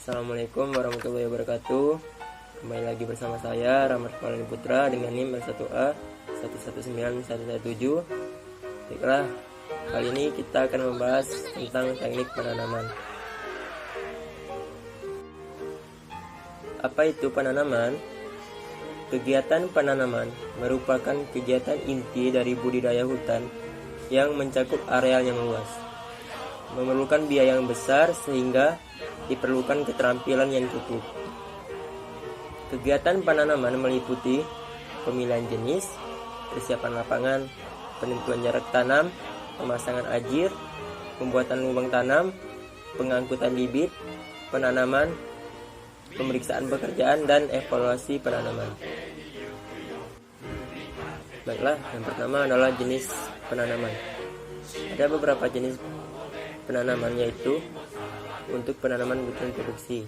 Assalamualaikum warahmatullahi wabarakatuh. Kembali lagi bersama saya Rahmat Maulani Putra dengan NIM L1A 119117. Baiklah, kali ini kita akan membahas tentang teknik penanaman. Apa itu penanaman? Kegiatan penanaman merupakan kegiatan inti dari budidaya hutan yang mencakup areal yang luas, memerlukan biaya yang besar sehingga diperlukan keterampilan yang cukup. Kegiatan penanaman meliputi pemilihan jenis, persiapan lapangan, penentuan jarak tanam, pemasangan ajir, pembuatan lubang tanam, pengangkutan bibit, penanaman, pemeriksaan pekerjaan, dan evaluasi penanaman. Baiklah, yang pertama adalah jenis penanaman. Ada beberapa jenis penanaman, yaitu untuk penanaman rutin produksi.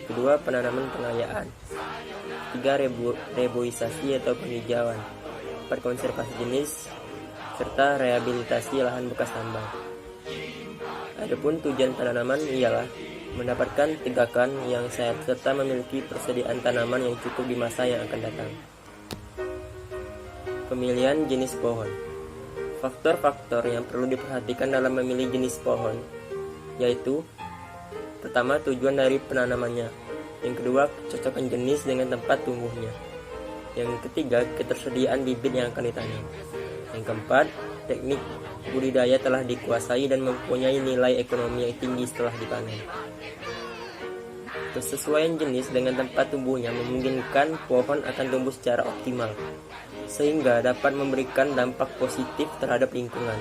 Kedua, penanaman pengayaan. Tiga, reboisasi atau penghijauan. Empat, konservasi jenis serta rehabilitasi lahan bekas tambang. Adapun tujuan penanaman ialah mendapatkan tegakan yang sehat serta memiliki persediaan tanaman yang cukup di masa yang akan datang. Pemilihan jenis pohon. Faktor-faktor yang perlu diperhatikan dalam memilih jenis pohon yaitu: pertama, tujuan dari penanamannya. Yang kedua, kecocokan jenis dengan tempat tumbuhnya. Yang ketiga, ketersediaan bibit yang akan ditanam. Yang keempat, teknik budidaya telah dikuasai dan mempunyai nilai ekonomi yang tinggi setelah dipanen. Kesesuaian jenis dengan tempat tumbuhnya memungkinkan pohon akan tumbuh secara optimal, sehingga dapat memberikan dampak positif terhadap lingkungan,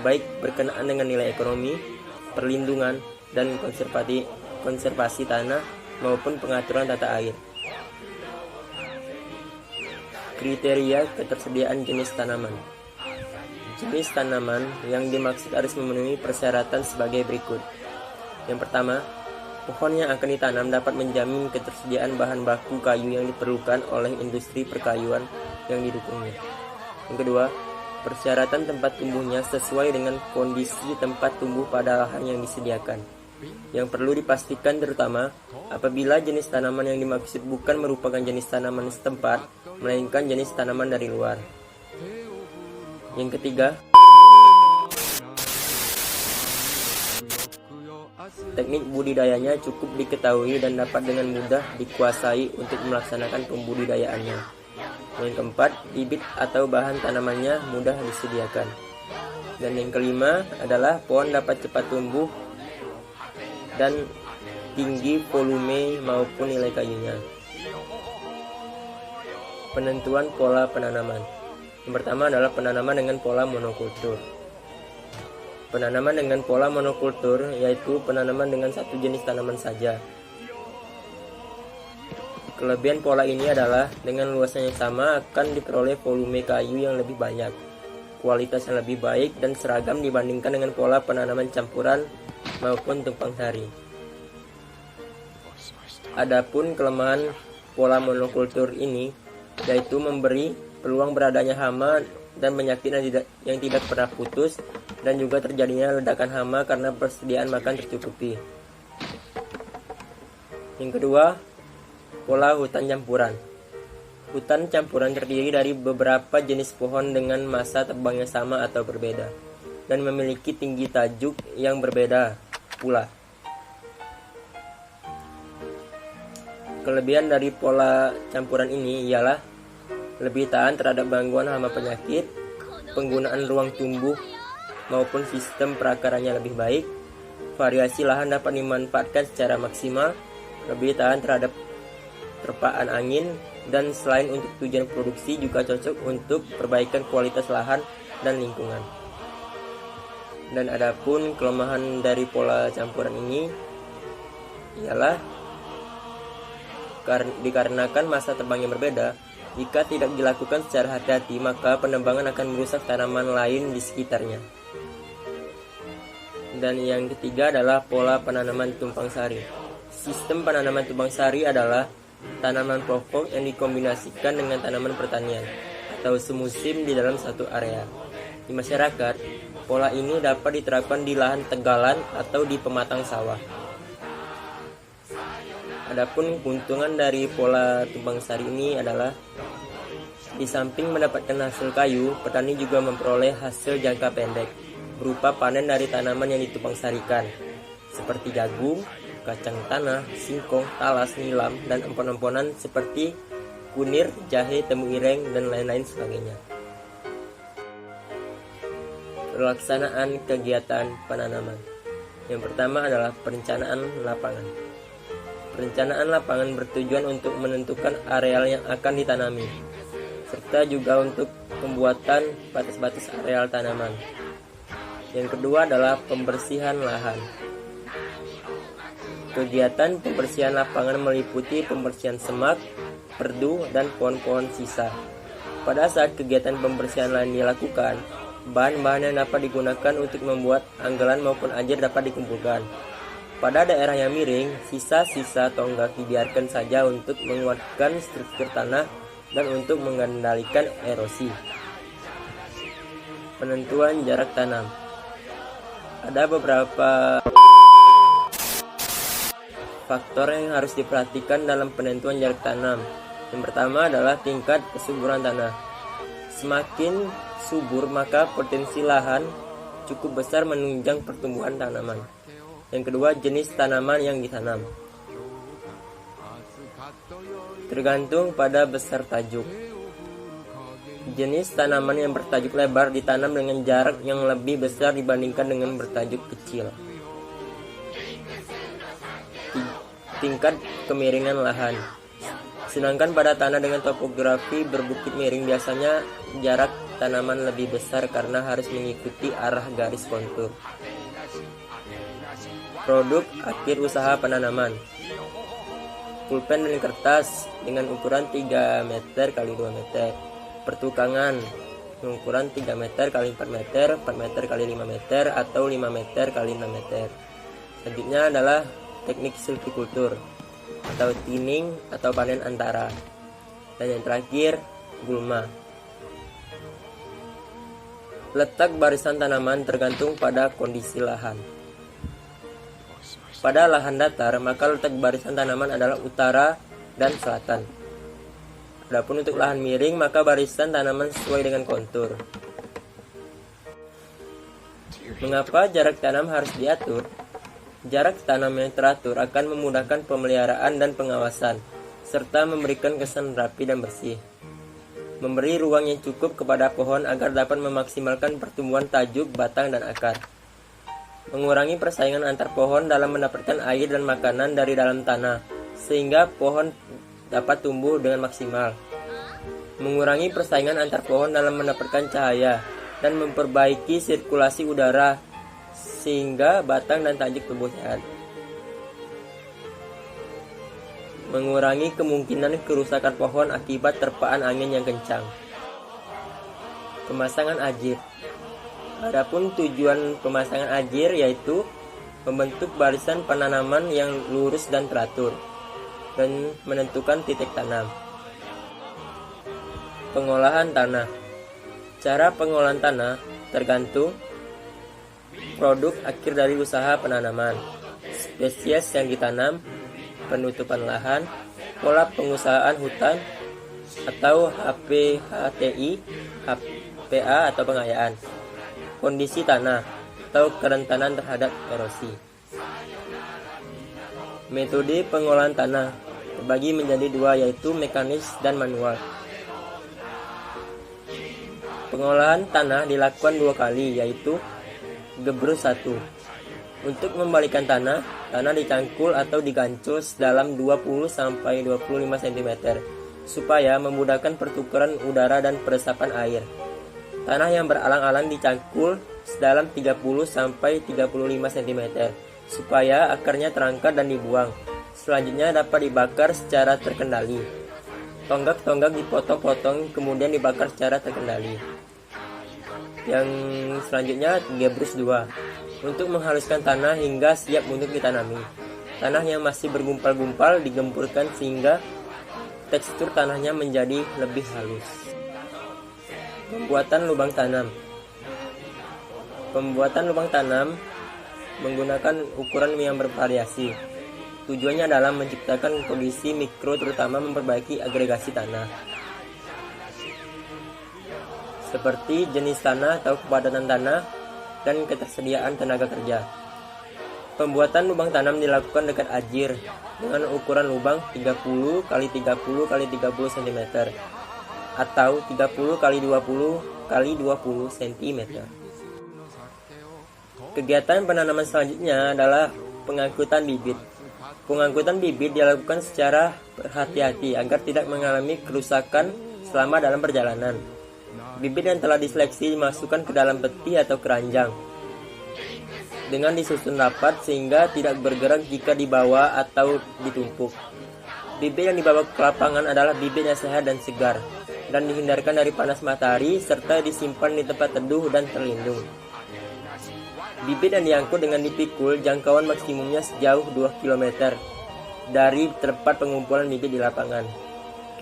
baik berkenaan dengan nilai ekonomi, perlindungan, dan konservasi tanah maupun pengaturan tata air. Kriteria ketersediaan jenis tanaman. Jenis tanaman yang dimaksud harus memenuhi persyaratan sebagai berikut. Yang pertama, pohon yang akan ditanam dapat menjamin ketersediaan bahan baku kayu yang diperlukan oleh industri perkayuan yang didukungnya. Yang kedua, persyaratan tempat tumbuhnya sesuai dengan kondisi tempat tumbuh pada lahan yang disediakan. Yang perlu dipastikan terutama apabila jenis tanaman yang dimaksud bukan merupakan jenis tanaman setempat, melainkan jenis tanaman dari luar. Yang ketiga, teknik budidayanya cukup diketahui dan dapat dengan mudah dikuasai untuk melaksanakan pembudidayaannya. Yang keempat, bibit atau bahan tanamannya mudah disediakan. Dan yang kelima adalah pohon dapat cepat tumbuh dan tinggi volume maupun nilai kayunya. Penentuan pola penanaman. Yang pertama adalah penanaman dengan pola monokultur. Penanaman dengan pola monokultur yaitu penanaman dengan satu jenis tanaman saja. Kelebihan pola ini adalah dengan luasan yang sama akan diperoleh volume kayu yang lebih banyak, kualitas yang lebih baik dan seragam dibandingkan dengan pola penanaman campuran maupun tumpang sari. Adapun kelemahan pola monokultur ini yaitu memberi peluang beradanya hama dan penyakit yang tidak pernah putus, dan juga terjadinya ledakan hama karena persediaan makan tercukupi. Yang kedua, pola hutan campuran. Hutan campuran terdiri dari beberapa jenis pohon dengan masa tebang yang sama atau berbeda, dan memiliki tinggi tajuk yang berbeda pula. Kelebihan dari pola campuran ini ialah lebih tahan terhadap gangguan hama penyakit, penggunaan ruang tumbuh maupun sistem perakarannya lebih baik, variasi lahan dapat dimanfaatkan secara maksimal, lebih tahan terhadap terpaan angin, dan selain untuk tujuan produksi juga cocok untuk perbaikan kualitas lahan dan lingkungan. Dan adapun kelemahan dari pola campuran ini ialah dikarenakan masa tebang yang berbeda, jika tidak dilakukan secara hati-hati maka penebangan akan merusak tanaman lain di sekitarnya. Dan yang ketiga adalah pola penanaman tumpang sari. Sistem penanaman tumpang sari adalah tanaman pokok yang dikombinasikan dengan tanaman pertanian atau semusim di dalam satu area. Di masyarakat, pola ini dapat diterapkan di lahan tegalan atau di pematang sawah. Adapun keuntungan dari pola tumpang sari ini adalah di samping mendapatkan hasil kayu, petani juga memperoleh hasil jangka pendek berupa panen dari tanaman yang ditumpang sarikan seperti jagung, kacang tanah, singkong, talas, nilam, dan empon-emponan seperti kunir, jahe, temu ireng, dan lain-lain sebagainya. Pelaksanaan kegiatan penanaman. Yang pertama adalah perencanaan lapangan. Perencanaan lapangan bertujuan untuk menentukan areal yang akan ditanami, serta juga untuk pembuatan batas-batas areal tanaman. Yang kedua adalah pembersihan lahan. Kegiatan pembersihan lapangan meliputi pembersihan semak, perdu, dan pohon-pohon sisa. Pada saat kegiatan pembersihan lahan dilakukan, bahan-bahan yang dapat digunakan untuk membuat anggalan maupun ajer dapat dikumpulkan. Pada daerah yang miring, sisa-sisa tonggak dibiarkan saja untuk menguatkan struktur tanah dan untuk mengendalikan erosi. Penentuan jarak tanam. Ada beberapa faktor yang harus diperhatikan dalam penentuan jarak tanam. Yang pertama adalah tingkat kesuburan tanah. Semakin subur, maka potensi lahan cukup besar menunjang pertumbuhan tanaman. Yang kedua, jenis tanaman yang ditanam. Tergantung pada besar tajuk. Jenis tanaman yang bertajuk lebar ditanam dengan jarak yang lebih besar dibandingkan dengan bertajuk kecil. Tingkat kemiringan lahan. Sedangkan pada tanah dengan topografi berbukit miring biasanya jarak tanaman lebih besar karena harus mengikuti arah garis kontur. Produk akhir usaha penanaman. Pulpen dan kertas dengan ukuran 3 meter x 2 meter. Pertukangan ukuran 3 meter x 4 meter, 4 meter x 5 meter, atau 5 meter x 6 meter. Selanjutnya adalah teknik silvikultur atau tinning atau panen antara. Dan yang terakhir, gulma. Letak barisan tanaman tergantung pada kondisi lahan. Pada lahan datar, maka letak barisan tanaman adalah utara dan selatan. Adapun untuk lahan miring, maka barisan tanaman sesuai dengan kontur. Mengapa jarak tanam harus diatur? Jarak tanam yang teratur akan memudahkan pemeliharaan dan pengawasan, serta memberikan kesan rapi dan bersih. Memberi ruang yang cukup kepada pohon agar dapat memaksimalkan pertumbuhan tajuk, batang, dan akar. Mengurangi persaingan antar pohon dalam mendapatkan air dan makanan dari dalam tanah, sehingga pohon dapat tumbuh dengan maksimal. Mengurangi persaingan antar pohon dalam mendapatkan cahaya dan memperbaiki sirkulasi udara, sehingga batang dan tajuk tumbuh sehat. Mengurangi kemungkinan kerusakan pohon akibat terpaan angin yang kencang. Pemasangan ajir. Adapun tujuan pemasangan ajir yaitu membentuk barisan penanaman yang lurus dan teratur dan menentukan titik tanam. Pengolahan tanah. Cara pengolahan tanah tergantung produk akhir dari usaha penanaman, spesies yang ditanam, penutupan lahan, pola pengusahaan hutan atau HPHTI, HPA atau pengayaan, kondisi tanah atau kerentanan terhadap erosi. Metode pengolahan tanah terbagi menjadi dua, yaitu mekanis dan manual. Pengolahan tanah dilakukan 2 kali, yaitu gebrus 1. Untuk membalikan tanah dicangkul atau digancul sedalam 20-25 cm supaya memudahkan pertukaran udara dan peresapan air. Tanah yang beralang-alang dicangkul sedalam 30-35 cm supaya akarnya terangkat dan dibuang. Selanjutnya dapat dibakar secara terkendali. Tonggak-tonggak dipotong-potong kemudian dibakar secara terkendali. Yang selanjutnya gebrus 2. Untuk menghaluskan tanah hingga siap untuk ditanami. Tanah yang masih bergumpal-gumpal digempurkan sehingga tekstur tanahnya menjadi lebih halus. Pembuatan lubang tanam. Pembuatan lubang tanam menggunakan ukuran yang bervariasi. tujuannya adalah menciptakan kondisi mikro terutama memperbaiki agregasi tanah, seperti jenis tanah atau kepadatan tanah dan ketersediaan tenaga kerja. Pembuatan lubang tanam dilakukan dekat ajir dengan ukuran lubang 30 x 30 x 30 cm atau 30 x 20 x 20 cm. Kegiatan penanaman selanjutnya adalah pengangkutan bibit. Pengangkutan bibit dilakukan secara berhati-hati agar tidak mengalami kerusakan selama dalam perjalanan. Bibit yang telah diseleksi dimasukkan ke dalam peti atau keranjang dengan disusun rapat sehingga tidak bergerak jika dibawa atau ditumpuk. Bibit yang dibawa ke lapangan adalah bibit yang sehat dan segar dan dihindarkan dari panas matahari serta disimpan di tempat teduh dan terlindung. Bibit yang diangkut dengan dipikul jangkauan maksimumnya sejauh 2 km dari tempat pengumpulan bibit di lapangan.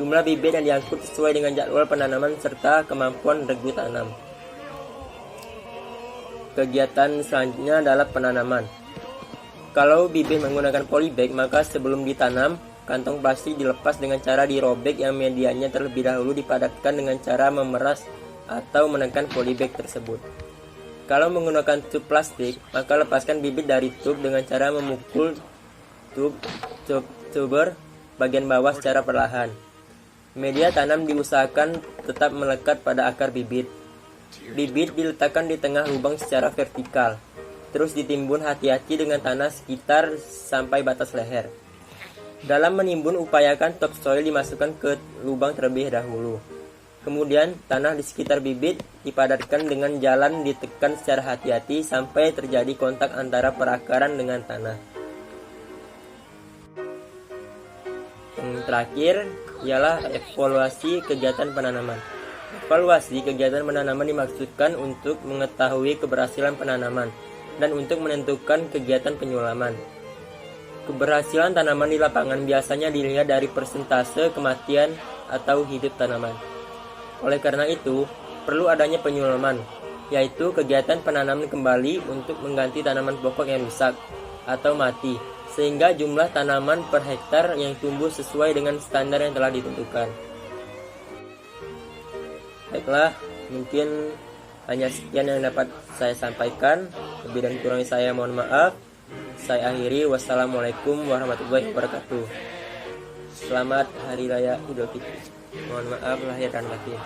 Jumlah bibit yang diangkut sesuai dengan jadwal penanaman serta kemampuan regu tanam. Kegiatan selanjutnya adalah penanaman. Kalau bibit menggunakan polybag, maka sebelum ditanam, kantong plastik dilepas dengan cara dirobek yang medianya terlebih dahulu dipadatkan dengan cara memeras atau menekan polybag tersebut. Kalau menggunakan tub plastik, maka lepaskan bibit dari tub dengan cara memukul tuber bagian bawah secara perlahan. Media tanam diusahakan tetap melekat pada akar bibit. Bibit diletakkan di tengah lubang secara vertikal, terus ditimbun hati-hati dengan tanah sekitar sampai batas leher. Dalam menimbun, upayakan topsoil dimasukkan ke lubang terlebih dahulu. Kemudian, tanah di sekitar bibit dipadatkan dengan jalan ditekan secara hati-hati sampai terjadi kontak antara perakaran dengan tanah. Yang terakhir ialah evaluasi kegiatan penanaman. Evaluasi kegiatan penanaman dimaksudkan untuk mengetahui keberhasilan penanaman dan untuk menentukan kegiatan penyulaman. Keberhasilan tanaman di lapangan biasanya dilihat dari persentase kematian atau hidup tanaman. Oleh karena itu, perlu adanya penyulaman, yaitu kegiatan penanaman kembali untuk mengganti tanaman pokok yang rusak atau mati, sehingga jumlah tanaman per hektar yang tumbuh sesuai dengan standar yang telah ditentukan. Baiklah, mungkin hanya sekian yang dapat saya sampaikan. Lebih dan kurangnya saya mohon maaf. Saya akhiri. Wassalamualaikum warahmatullahi wabarakatuh. Selamat Hari Raya Idul Fitri. Mohon maaf lahir dan batin.